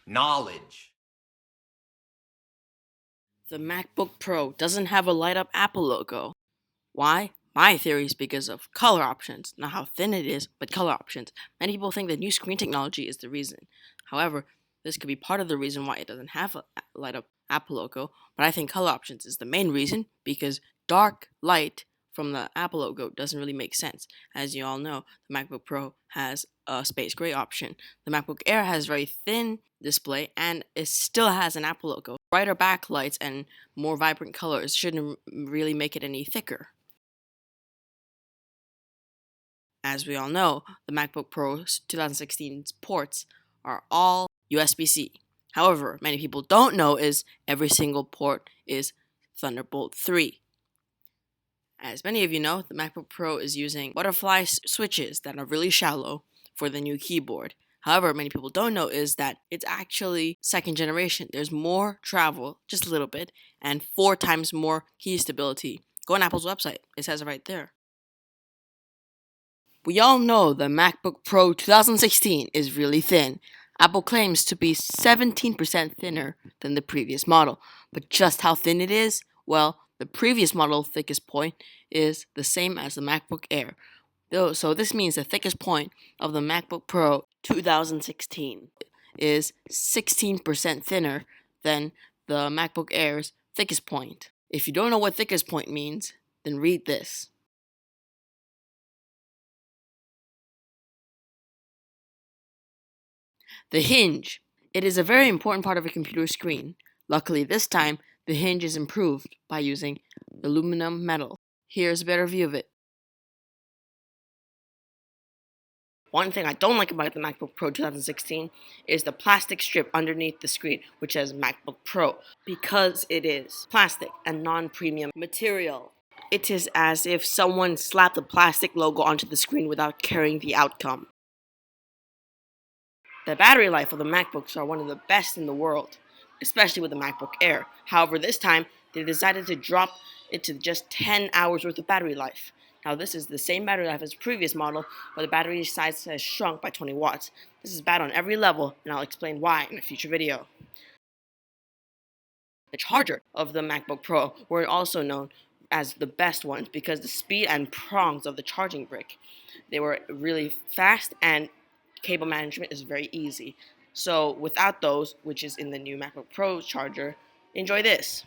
knowledge. The MacBook Pro doesn't have a light up Apple logo. Why? My theory is because of color options. Not how thin it is, but color options. Many people think the new screen technology is the reason. However, this could be part of the reason why it doesn't have a light up Apple logo, but I think color options is the main reason because dark light from the Apple logo doesn't really make sense. As you all know, the MacBook Pro has a space gray option. The MacBook Air has very thin display and it still has an Apple logo. Brighter backlights and more vibrant colors shouldn't really make it any thicker. As we all know, the MacBook Pro 2016's ports are all USB-C. However, many people don't know is every single port is Thunderbolt 3. As many of you know, the MacBook Pro is using butterfly switches that are really shallow for the new keyboard. However, many people don't know is that it's actually second generation. There's more travel, just a little bit, and 4 times more key stability. Go on Apple's website, it says it right there. We all know the MacBook Pro 2016 is really thin. Apple claims to be 17% thinner than the previous model, but just how thin it is? Well, the previous model's thickest point is the same as the MacBook Air. So this means the thickest point of the MacBook Pro 2016 is 16% thinner than the MacBook Air's thickest point. If you don't know what thickest point means, then read this. The hinge. It is a very important part of a computer screen. Luckily, this time, the hinge is improved by using aluminum metal. Here's a better view of it. One thing I don't like about the MacBook Pro 2016 is the plastic strip underneath the screen, which says MacBook Pro, because it is plastic and non-premium material. It is as if someone slapped the plastic logo onto the screen without caring the outcome. The battery life of the MacBooks are one of the best in the world, especially with the MacBook Air. However, this time they decided to drop it to just 10 hours worth of battery life. Now, this is the same battery life as the previous model, but the battery size has shrunk by 20 watts. This is bad on every level, and I'll explain why in a future video. The charger of the MacBook Pro were also known as the best ones because the speed and prongs of the charging brick. They were really fast and cable management is very easy. So without those, which is in the new MacBook Pro charger, enjoy this.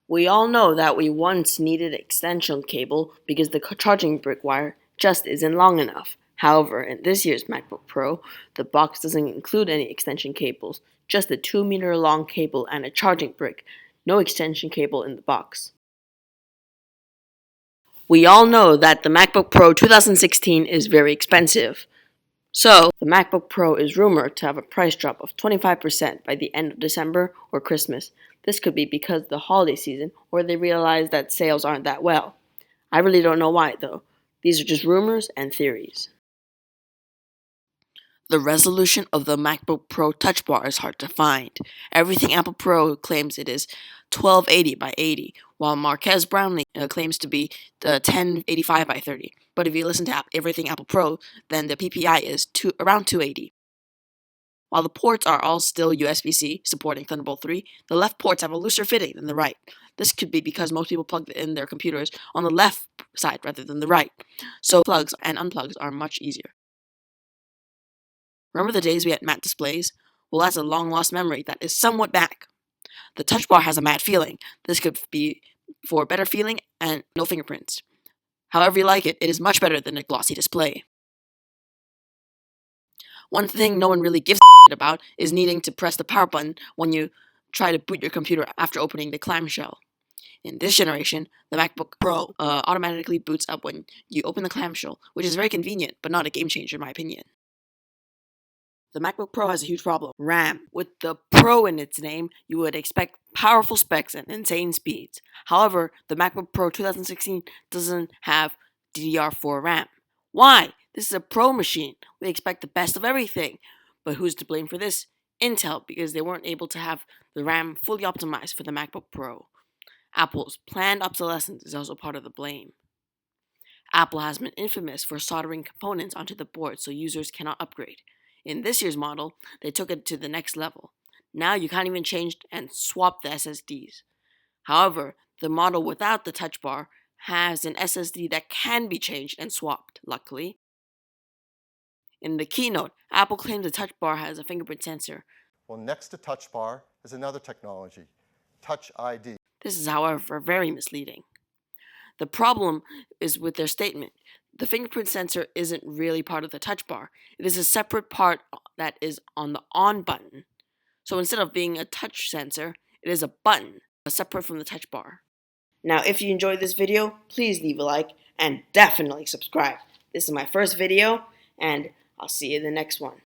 We all know that we once needed extension cable because the charging brick wire just isn't long enough. However, in this year's MacBook Pro, the box doesn't include any extension cables, just a 2-meter long cable and a charging brick. No extension cable in the box. We all know that the MacBook Pro 2016 is very expensive. So, the MacBook Pro is rumored to have a price drop of 25% by the end of December or Christmas. This could be because of the holiday season or they realize that sales aren't that well. I really don't know why though. These are just rumors and theories. The resolution of the MacBook Pro Touch Bar is hard to find. Everything Apple Pro claims it is 1280 by 80, while Marques Brownlee claims to be 1085 by 30. But if you listen to Everything Apple Pro, then the PPI is around 280. While the ports are all still USB-C, supporting Thunderbolt 3, the left ports have a looser fitting than the right. This could be because most people plug in their computers on the left side rather than the right, so plugs and unplugs are much easier. Remember the days we had matte displays? Well, that's a long-lost memory that is somewhat back. The touch bar has a matte feeling. This could be for better feeling and no fingerprints. However you like it, it is much better than a glossy display. One thing no one really gives a about is needing to press the power button when you try to boot your computer after opening the clamshell. In this generation, the MacBook Pro automatically boots up when you open the clamshell, which is very convenient, but not a game changer in my opinion. The MacBook Pro has a huge problem: RAM. With the Pro in its name, you would expect powerful specs and insane speeds. However, the MacBook Pro 2016 doesn't have DDR4 RAM. Why? This is a Pro machine. We expect the best of everything. But who's to blame for this? Intel, because they weren't able to have the RAM fully optimized for the MacBook Pro. Apple's planned obsolescence is also part of the blame. Apple has been infamous for soldering components onto the board so users cannot upgrade. In this year's model, they took it to the next level. Now you can't even change and swap the SSDs. However, the model without the touch bar has an SSD that can be changed and swapped, luckily. In the keynote, Apple claims the touch bar has a fingerprint sensor. Well, next to touch bar is another technology, Touch ID. This is, however, very misleading. The problem is with their statement. The fingerprint sensor isn't really part of the touch bar. It is a separate part that is on the on button. So instead of being a touch sensor, it is a button, separate from the touch bar. Now, if you enjoyed this video, please leave a like and definitely subscribe. This is my first video, and I'll see you in the next one.